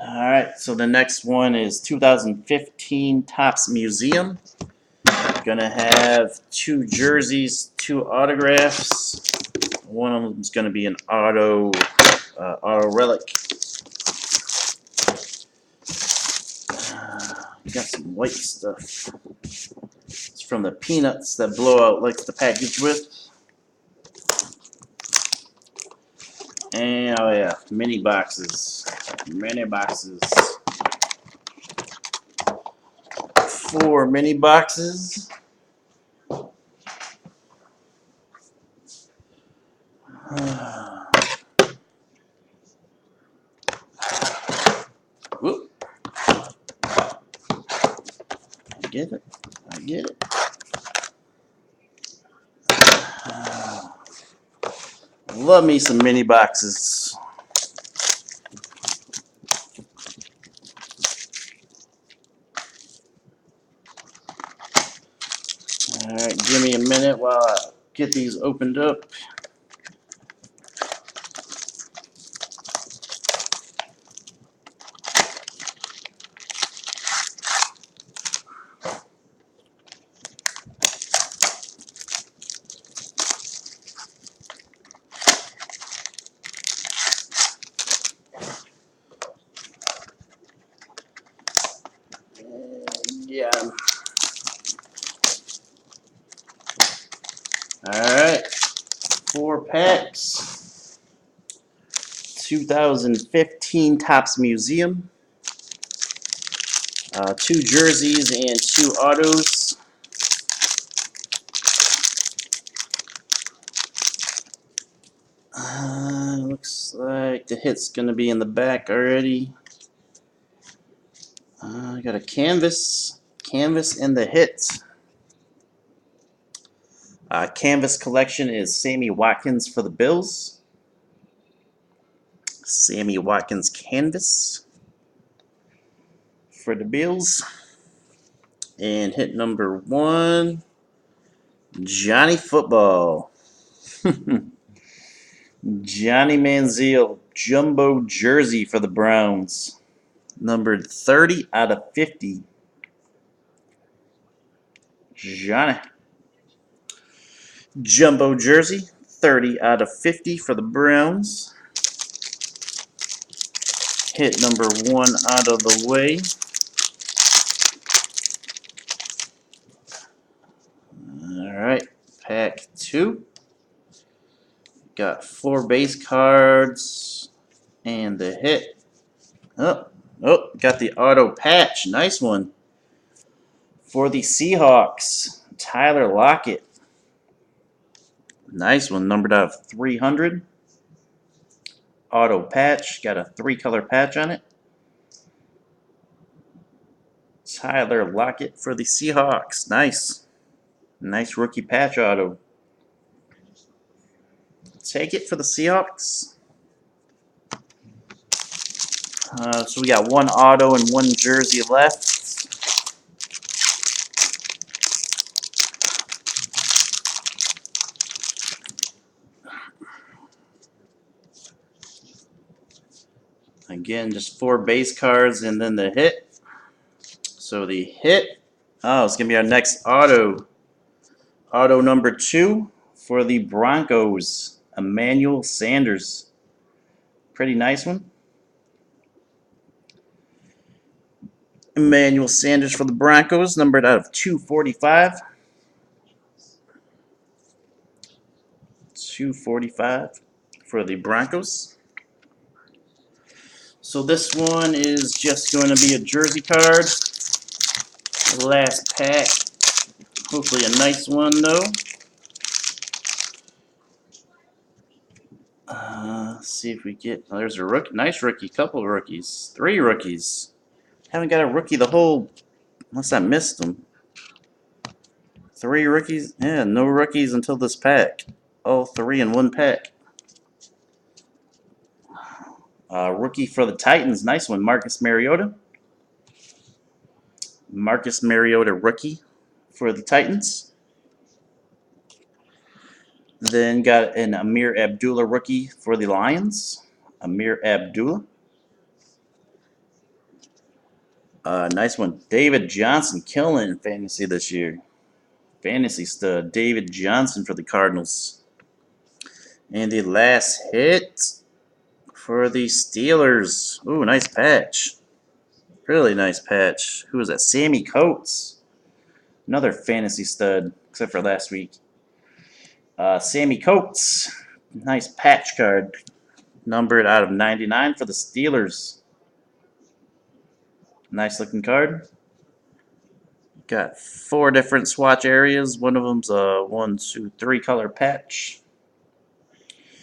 Alright, so the next one is 2015 Topps Museum. Gonna have 2 jerseys, 2 autographs. One of them is gonna be an auto relic. Got some white stuff. It's from the Peanuts that Blowout likes the package with. And oh yeah, mini boxes. Mini boxes. 4 mini boxes. Whoop. I get it. I get it. Love me some mini boxes. Alright, give me a minute while I get these opened up. Yeah. Alright. 4 packs. 2015 Topps Museum. 2 jerseys and 2 autos. Looks like the hit's gonna be in the back already. I got a canvas and the hit. Canvas collection is Sammy Watkins for the Bills. Sammy Watkins canvas for the Bills. And hit number 1, Johnny Football. Johnny Manziel jumbo jersey for the Browns. Numbered 30 out of 50. Johnny. Jumbo jersey, 30 out of 50 for the Browns. Hit number 1 out of the way. Alright, pack 2. Got 4 base cards and the hit. Oh, got the auto patch. Nice one. For the Seahawks, Tyler Lockett. Nice one, numbered out of 300. Auto patch, got a 3-color patch on it. Tyler Lockett for the Seahawks. Nice. Nice rookie patch auto. Take it for the Seahawks. So we got 1 auto and 1 jersey left. Again, just 4 base cards and then the hit. So the hit, it's going to be our next auto. Auto number 2 for the Broncos, Emmanuel Sanders. Pretty nice one. Emmanuel Sanders for the Broncos, numbered out of 245. 245 for the Broncos. So this one is just going to be a jersey card. Last pack. Hopefully a nice one though. Let's see if we get. Oh, there's a rookie, nice rookie, couple of rookies, 3 rookies. Haven't got a rookie the whole, unless I missed them. 3 rookies, yeah, no rookies until this pack. All 3 in 1 pack. Rookie for the Titans, nice one, Marcus Mariota. Marcus Mariota rookie for the Titans. Then got an Amir Abdullah rookie for the Lions. Amir Abdullah. Nice one. David Johnson killing in fantasy this year. Fantasy stud. David Johnson for the Cardinals. And the last hit for the Steelers. Ooh, nice patch. Really nice patch. Who was that? Sammy Coates. Another fantasy stud, except for last week. Sammy Coates. Nice patch card. Numbered out of 99 for the Steelers. Nice looking card. Got 4 different swatch areas. One of them's a 1, 2, 3 color patch.